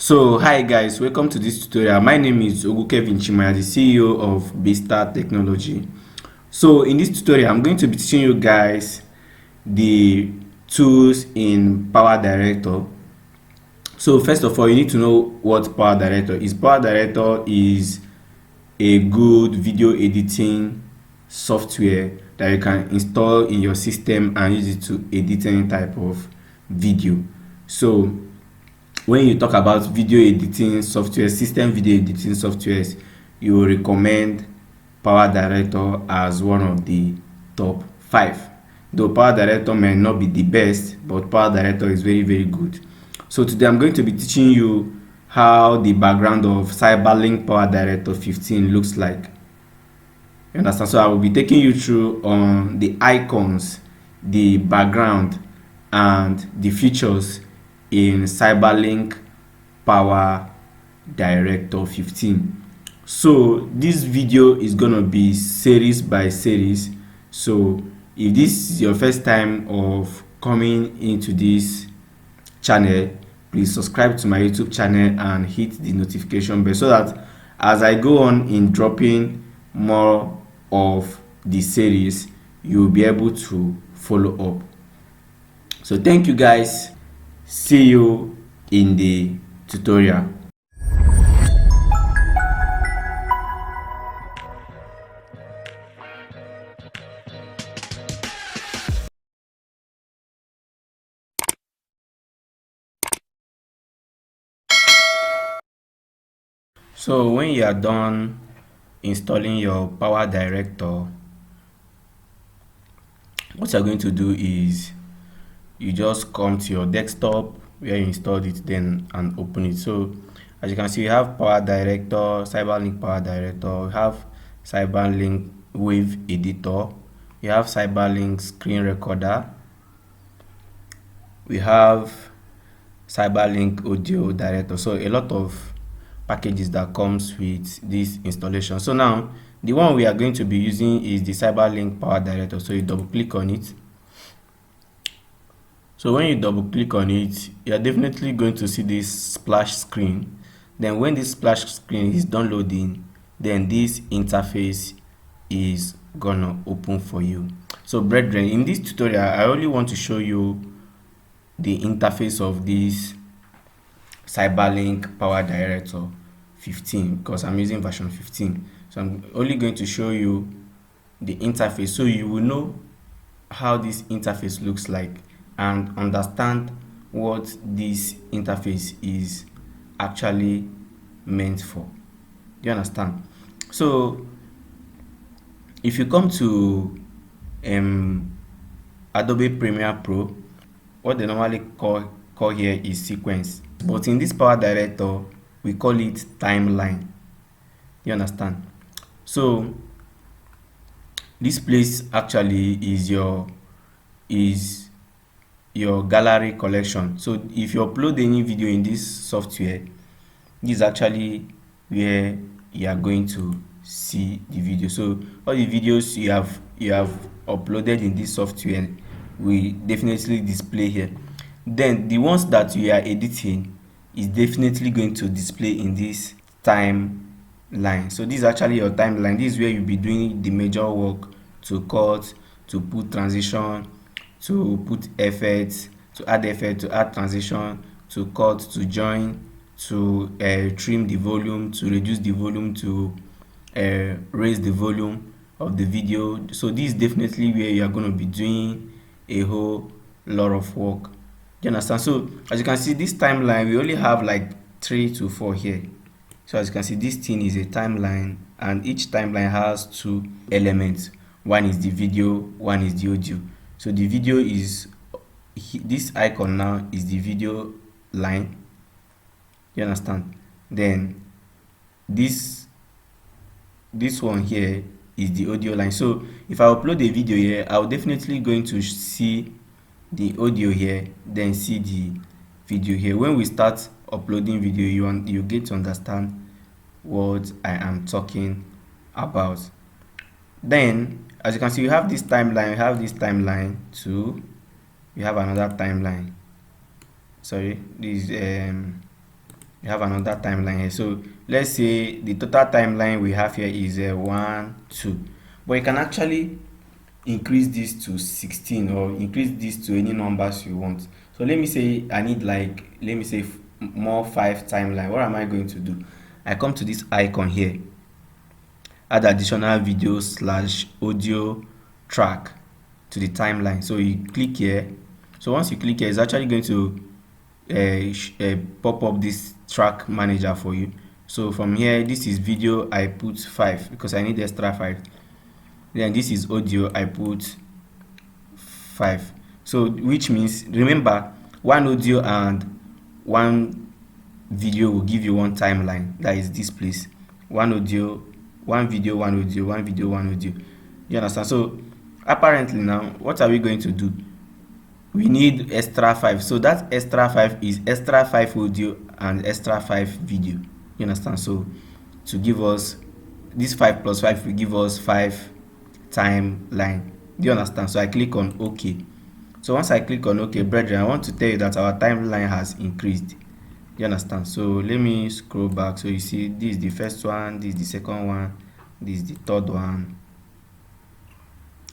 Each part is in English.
So hi guys, welcome to this tutorial. My name is UGWU KELVIN CHIMUANYA, the CEO of BSTER-TECHNOLOGY. So in this tutorial, I'm going to be teaching you guys the tools in PowerDirector. So first of all, you need to know what PowerDirector is. PowerDirector is a good video editing software that you can install in your system and use it to edit any type of video. So when you talk about video editing software, system video editing softwares, you will recommend PowerDirector as one of the top 5. Though PowerDirector may not be the best, but PowerDirector is very good. So today I'm going to be teaching you how the background of CyberLink PowerDirector 15 looks like. You understand? So I will be taking you through on the icons, the background, and the features in CyberLink PowerDirector 15. So this video is gonna be series by series. So if this is your first time of coming into this channel, please subscribe to my YouTube channel and hit the notification bell so that as I go on in dropping more of the series, you'll be able to follow up. So thank you guys. See you in the tutorial. So when you are done installing your PowerDirector, what you're going to do is you just come to your desktop where you installed it then and open it. So as you can see, we have PowerDirector, CyberLink PowerDirector, we have CyberLink Wave Editor, we have CyberLink Screen Recorder, we have CyberLink Audio Director. So a lot of packages that comes with this installation. So now the one we are going to be using is the CyberLink PowerDirector. So you double click on it. So when you double click on it, you are definitely going to see this splash screen. Then when this splash screen is done loading, then this interface is gonna open for you. So brethren, in this tutorial I only want to show you the interface of this CyberLink PowerDirector 15 because I'm using version 15. So I'm only going to show you the interface so you will know how this interface looks like and understand what this interface is actually meant for. Do you understand? So if you come to Adobe Premiere Pro, what they normally call here is sequence, but in this PowerDirector we call it timeline. You understand? So this place actually is your gallery collection. So if you upload any video in this software, this is actually where you are going to see the video. So all the videos you have uploaded in this software will definitely display here. Then the ones that you are editing is definitely going to display in this timeline. So this is actually your timeline. This is where you'll be doing the major work to cut, to put transition, to put effects, to add transition, to cut, to join, to trim the volume, to reduce the volume, to raise the volume of the video. So this is definitely where you are going to be doing a whole lot of work. Do you understand? So as you can see, this timeline we only have like 3 to 4 here. So as you can see, this thing is a timeline and each timeline has 2 elements. One is the video, one is the audio. So the video is this icon now is the video line. You understand? Then this one here is the audio line. So if I upload a video here, I'll definitely going to see the audio here, then see the video here. When we start uploading video, you get to understand what I am talking about. Then as you can see, you have this timeline, you have this timeline too, you have another timeline. Sorry, this we have another timeline here. So let's say the total timeline we have here is 1 2, but you can actually increase this to 16 or increase this to any numbers you want. So let me say I need, like, let me say more 5 timeline. What am I going to do? I come to this icon here, add additional video slash audio track to the timeline. So you click here. So once you click here, it's actually going to pop up this track manager for you. So from here, this is video, I put 5 because I need extra 5. Then this is audio, I put 5. So which means, remember, one audio and one video will give you one timeline, that is this place. One audio, one video, one audio, one video, one audio. You understand? So apparently now, what are we going to do? We need extra 5. So that extra 5 is extra 5 audio and extra 5 video. You understand? So to give us this 5 plus 5 will give us 5 timeline. Do you understand? So I click on OK. So once I click on OK, brethren, I want to tell you that our timeline has increased. You understand? So let me scroll back. So you see, this is the first one, this is the second one, this is the third one.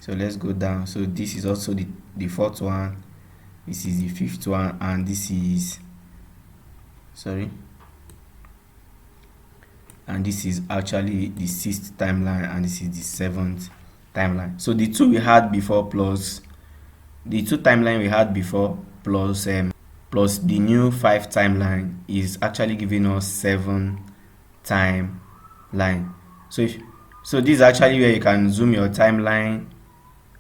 So let's go down. So this is also the fourth one, this is the fifth one, and this is, sorry, and this is actually the sixth timeline, and this is the seventh timeline. So the two we had before plus the two timeline we had before plus plus the new 5 timeline is actually giving us 7 timeline. So this is actually where you can zoom your timeline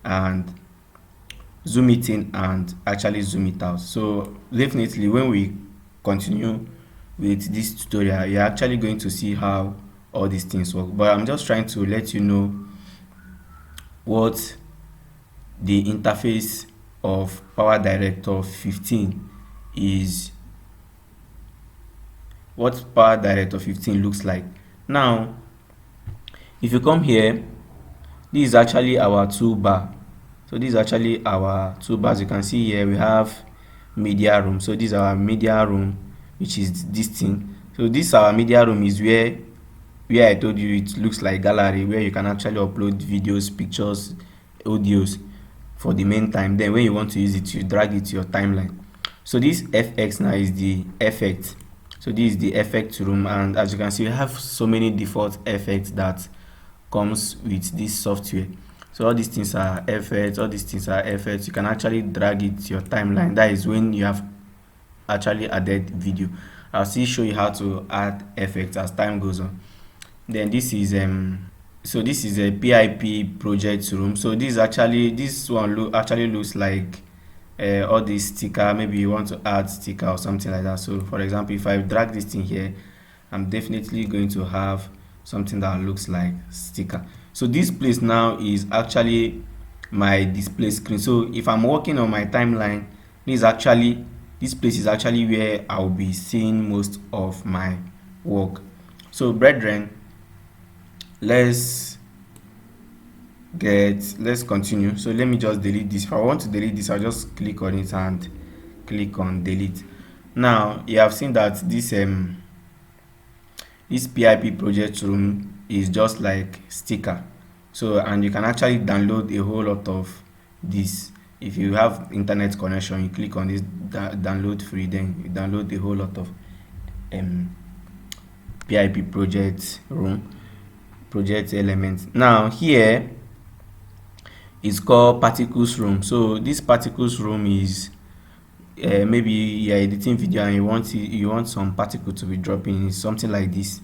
and zoom it in and actually zoom it out. So definitely when we continue with this tutorial, you're actually going to see how all these things work, but I'm just trying to let you know what the interface of PowerDirector 15 is, what PowerDirector 15 looks like. Now if you come here, this is actually our toolbar. So this is actually our toolbars. You can see here we have media room. So this is our media room, which is this thing. So this our media room is where I told you it looks like gallery, where you can actually upload videos, pictures, audios for the main time. Then when you want to use it, you drag it to your timeline. So this FX now is the effect. So this is the effect room, and as you can see, we have so many default effects that comes with this software. So all these things are effects, all these things are effects. You can actually drag it to your timeline. That is when you have actually added video. I'll still show you how to add effects as time goes on. Then this is so this is a PIP project room. So this one actually looks like all this sticker. Maybe you want to add sticker or something like that. So for example, if I drag this thing here, I'm definitely going to have something that looks like sticker. So this place now is actually my display screen. So if I'm working on my timeline, this place is actually where I'll be seeing most of my work. So brethren, let's continue. So let me just delete this. If I want to delete this, I'll just click on it and click on delete. Now you have seen that this PIP project room is just like sticker. So, and you can actually download a whole lot of this. If you have internet connection, you click on this download free, then you download a whole lot of PIP project room, project elements. Now here is called particles room. So this particles room is maybe you're editing video and you want some particle to be dropping, something like this.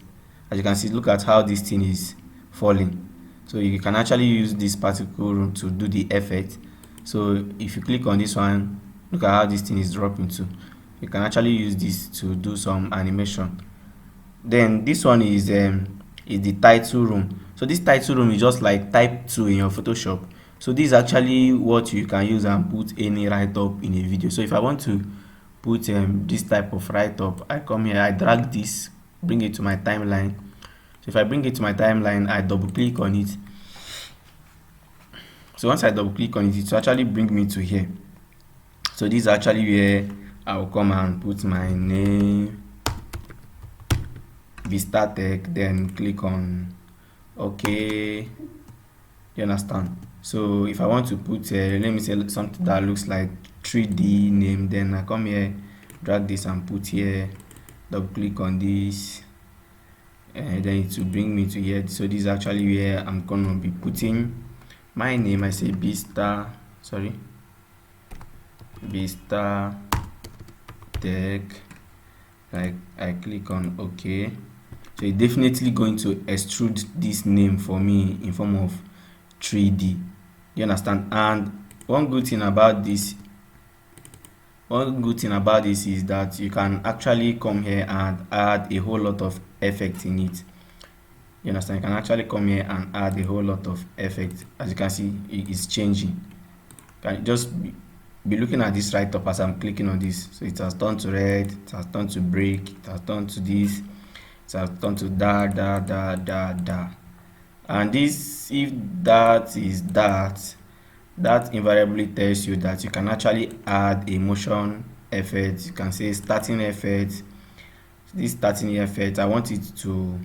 As you can see, look at how this thing is falling. So you can actually use this particle room to do the effect. So if you click on this one, look at how this thing is dropping too. You can actually use this to do some animation. Then this one is the title room. So this title room is just like type 2 in your Photoshop. So this is actually what you can use and put any write-up in a video. So if I want to put this type of write-up, I come here, I drag this, bring it to my timeline. So if I bring it to my timeline, I double click on it. So once I double click on it, it will actually bring me to here. So this is actually where I'll come and put my name, BSTER-Tech, then click on OK. You understand? So if I want to put let me say something that looks like 3D name, then I come here, drag this and put here, double click on this, and then it will bring me to here. So this is actually where I'm gonna be putting my name. I say BSTER, sorry, BSTER-Tech. Like I click on OK. So it's definitely going to extrude this name for me in form of 3D. You understand? And one good thing about this is that you can actually come here and add a whole lot of effect in it. You understand? You can actually come here and add a whole lot of effect. As you can see, it's changing. You can just be looking at this right up as I'm clicking on this. So it has turned to red, it has turned to break, it has turned to this, it has turned to da. And this, if that is that invariably tells you that you can actually add a motion effect. You can say starting effect. This starting effect, I want it to,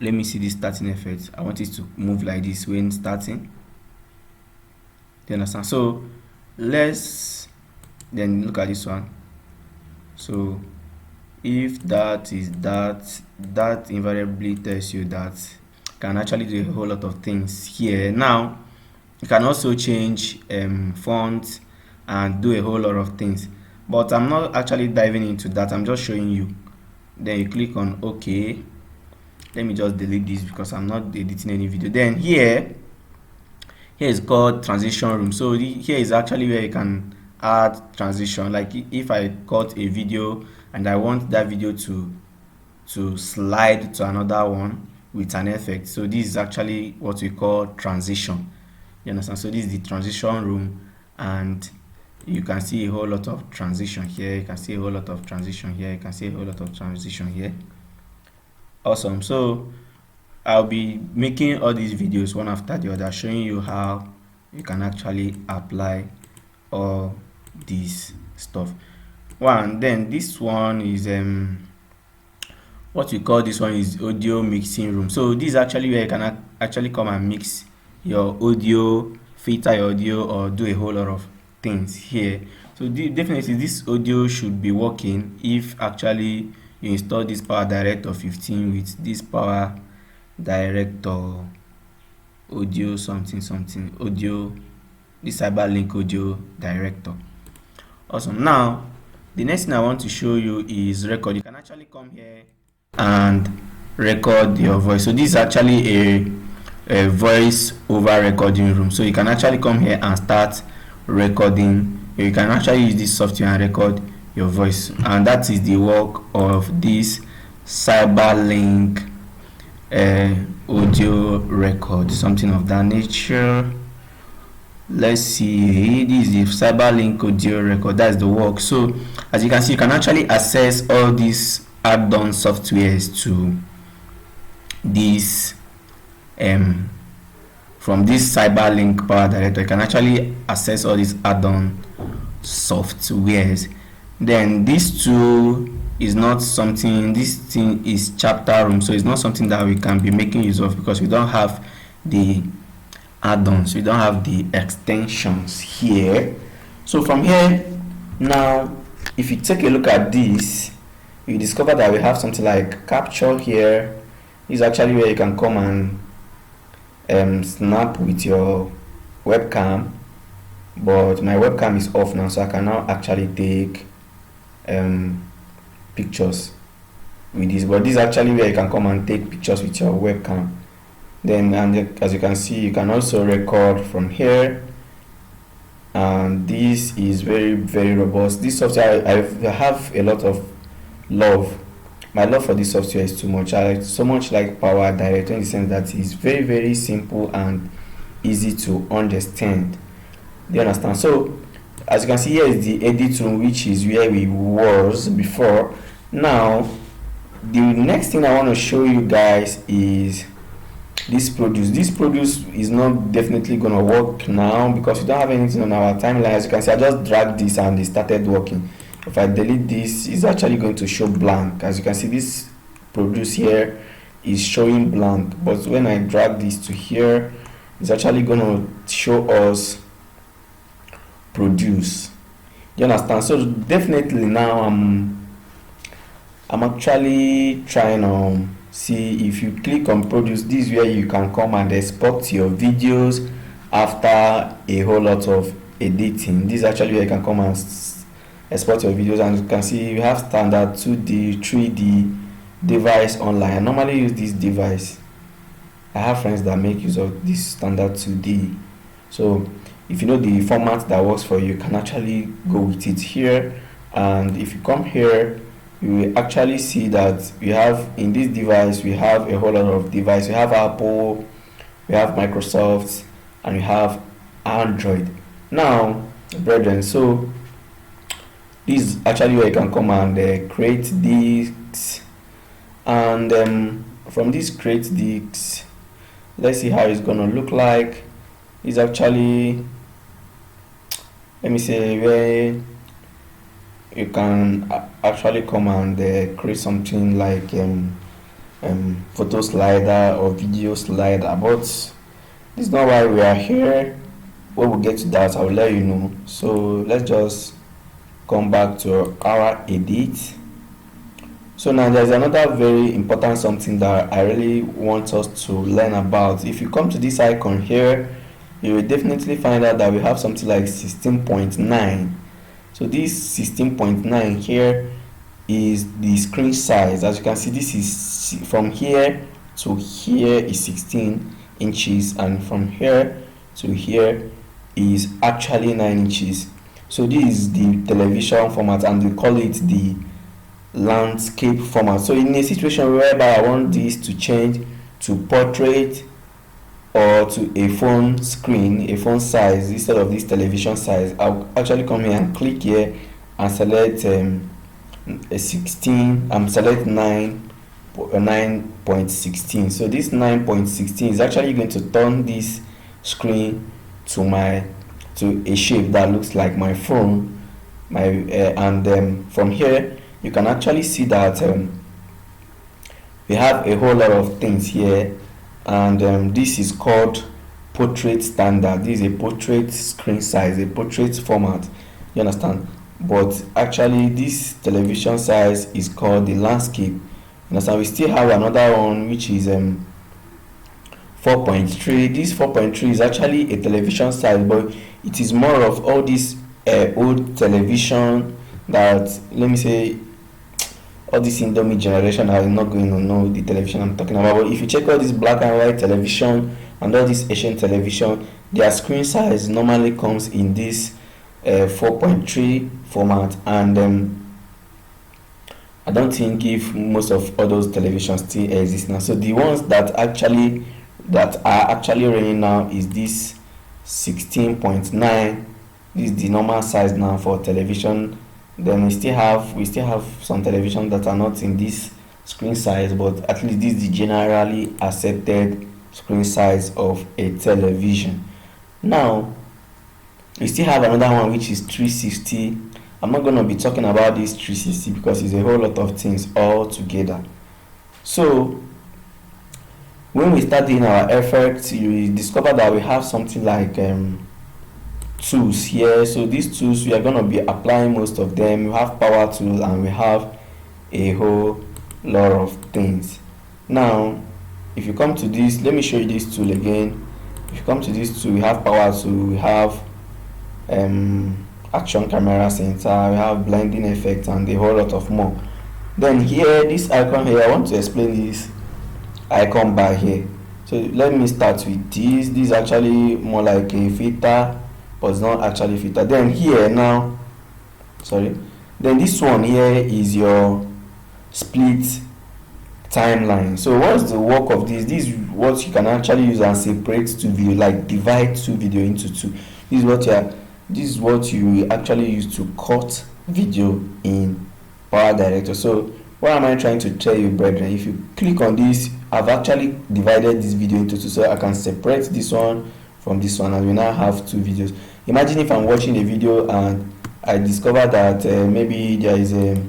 let me see this starting effect. I want it to move like this when starting. Do you understand? So let's then look at this one. So if that is that invariably tells you that you can actually do a whole lot of things here. Now you can also change font and do a whole lot of things, but I'm not actually diving into that. I'm just showing you. Then you click on OK. Let me just delete this because I'm not editing any video. Then here is called transition room. So here is actually where you can add transition. Like if I cut a video and I want that video to slide to another one with an effect, so this is actually what we call transition. You understand? So this is the transition room, and you can see a whole lot of transition here. You can see a whole lot of transition here. You can see a whole lot of transition here. Awesome. So I'll be making all these videos one after the other, showing you how you can actually apply all this stuff. Then this one is what we call this one is audio mixing room. So this is actually where you can actually come and mix your audio, filter your audio, or do a whole lot of things here. So definitely this audio should be working if actually you install this PowerDirector 15 with this PowerDirector audio something audio, this CyberLink audio director. Awesome. Now the next thing I want to show you is record. You can actually come here and record your voice. So this is actually a voice over recording room. So you can actually come here and start recording. You can actually use this software and record your voice, and that is the work of this CyberLink audio record, something of that nature. Let's see, this is the CyberLink audio record. That's the work. So as you can see, you can actually access all these add-on softwares to this from this CyberLink PowerDirector. You can actually access all these add-on softwares. Then this tool is not something, this thing is chapter room, so it's not something that we can be making use of because we don't have the add-ons, we don't have the extensions here. So from here now, if you take a look at this, you discover that we have something like capture here. This is actually where you can come and snap with your webcam, but my webcam is off now, so I can now actually take pictures with this. But this is actually where you can come and take pictures with your webcam. Then, and as you can see, you can also record from here, and this is very robust. This software, I have a lot of love. My love for this software is too much. I so much like PowerDirector in the sense that it's very simple and easy to understand. Do you understand? So as you can see, here is the edit room, which is where we was before. Now the next thing I want to show you guys is this produce. This produce is not definitely gonna work now because we don't have anything on our timeline. As you can see, I just dragged this and it started working. if I delete this, it's actually going to show blank. As you can see, this produce here is showing blank, but when I drag this to here, it's actually going to show us produce. You understand? So definitely now I'm actually trying to see, if you click on produce, this is where you can come and export your videos after a whole lot of editing. This is actually where you can come and export your videos, and you can see you have standard 2D, 3D device online. I normally use this device. I have friends that make use of this standard 2D. So if you know the format that works for you, you can actually go with it here. And if you come here, you will actually see that we have in this device, we have a whole lot of devices. We have Apple, we have Microsoft, and we have Android. Now, brethren, so this is actually where you can come and create this, and from this create this, let's see how it's gonna look like. It's actually, let me say, where you can actually come and create something like photo slider or video slider, but this is not why we are here. When we get to that, I will let you know. So let's just come back to our edit. So now there's another very important something that I really want us to learn about. If you come to this icon here, you will definitely find out that we have something like 16.9. So this 16.9 here is the screen size. As you can see, this is from here to here is 16 inches, and from here to here is actually 9 inches. So this is the television format, and we call it the landscape format. So in a situation whereby I want this to change to portrait or to a phone screen, a phone size instead of this television size, I'll actually come here and click here and select a 16. Select 9.16. So this 9.16 is actually going to turn this screen to a shape that looks like my phone. From here you can actually see that we have a whole lot of things here, and this is called portrait standard. This is a portrait screen size, a portrait format, you understand? But actually this television size is called the landscape, you understand? We still have another one which is 4.3. This 4.3 is actually a television size, but it is more of all this old television that, let me say, all this Indomie generation are not going to know the television I'm talking about. But if you check all this black and white television and all this Asian television, their screen size normally comes in this 4.3 format, and I don't think if most of all those televisions still exist now. So the ones that are actually running now is this 16.9. This is the normal size now for television. Then we still have some television that are not in this screen size, but at least this is the generally accepted screen size of a television. Now we still have another one which is 360. I'm not going to be talking about this 360 because it's a whole lot of things all together. So when we start doing our effects, you discover that we have something like tools here. So these tools, we are going to be applying most of them. We have power tool and we have a whole lot of things. Now if you come to this, let me show you this tool again. If you come to this tool, we have power tool, we have action camera center, we have blending effect, and a whole lot of more. Then here, this icon here, I want to explain this icon bar here. So let me start with this. This is actually more like a filter, but it's not actually filter. Then here now, then this one here is your split timeline. So what's the work of this? This is what you can actually use and separate two video, like divide two video into two. This is what you actually use to cut video in PowerDirector. So what am I trying to tell you, brethren? If you click on this, I've actually divided this video into two, so I can separate this one from this one, and we now have two videos. Imagine if I'm watching a video and I discover that maybe there is a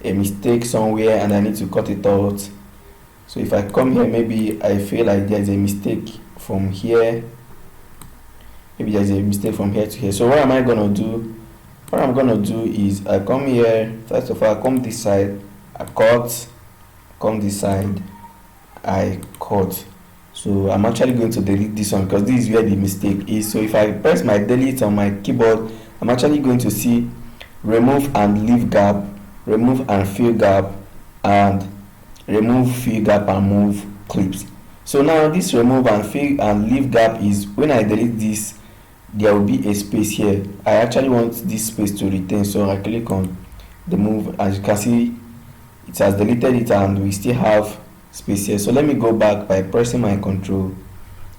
mistake somewhere and I need to cut it out. So if I come here, maybe I feel like there is a mistake from here, maybe there's a mistake from here to here. So what am I gonna do? What I'm gonna do is I come here. First of all, I come this side, I cut, come this side, I cut. So I'm actually going to delete this one because this is where the mistake is. So if I press my delete on my keyboard, I'm actually going to see remove and leave gap, remove and fill gap, and remove, fill gap, and move clips. So now this remove and fill and leave gap is when I delete this, there will be a space here. I actually want this space to retain, so I click on the move. As you can see, it has deleted it and we still have space here. So let me go back by pressing my Ctrl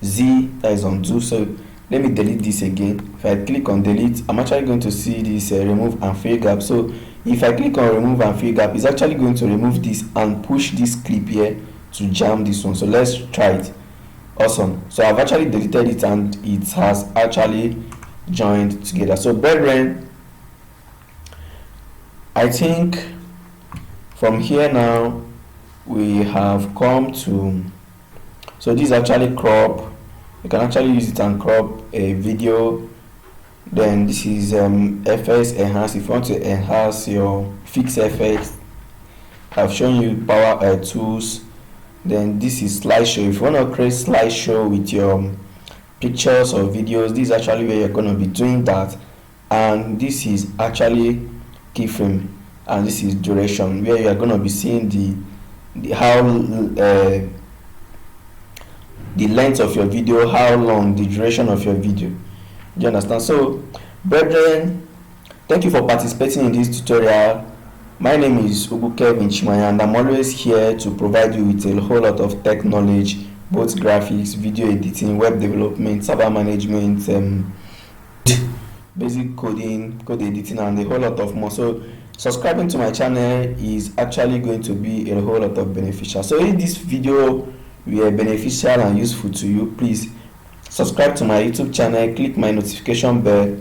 Z, that is undo. So let me delete this again. If I click on delete, I'm actually going to see this remove and fill gap. So if I click on remove and fill gap, it's actually going to remove this and push this clip here to jam this one. So let's try it. Awesome. So I've actually deleted it and it has actually joined together. So brethren, I think from here now we have come to, so this is actually crop. You can actually use it and crop a video. Then this is FS enhance. If you want to enhance your fixed effects, I've shown you power tools. Then this is slideshow. If you want to create slideshow with your pictures or videos, this is actually where you're going to be doing that. And this is actually keyframe, and this is duration, where you are going to be seeing the length of your video, how long, the duration of your video. Do you understand? So brethren, thank you for participating in this tutorial. My name is UGWU KELVIN CHIMUANYA, and I'm always here to provide you with a whole lot of tech knowledge, both graphics, video editing, web development, server management, basic coding, code editing, and a whole lot of more. So subscribing to my channel is actually going to be a whole lot of beneficial. So if this video were beneficial and useful to you, please subscribe to my YouTube channel, click my notification bell,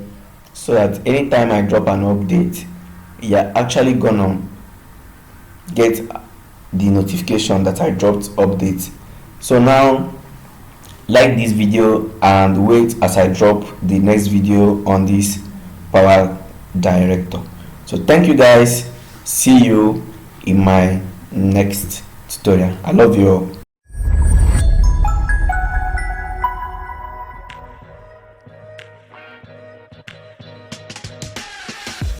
so that anytime I drop an update, you're actually gonna get the notification that I dropped update. So now like this video and wait as I drop the next video on this PowerDirector. So thank you guys, see you in my next tutorial. I love you all.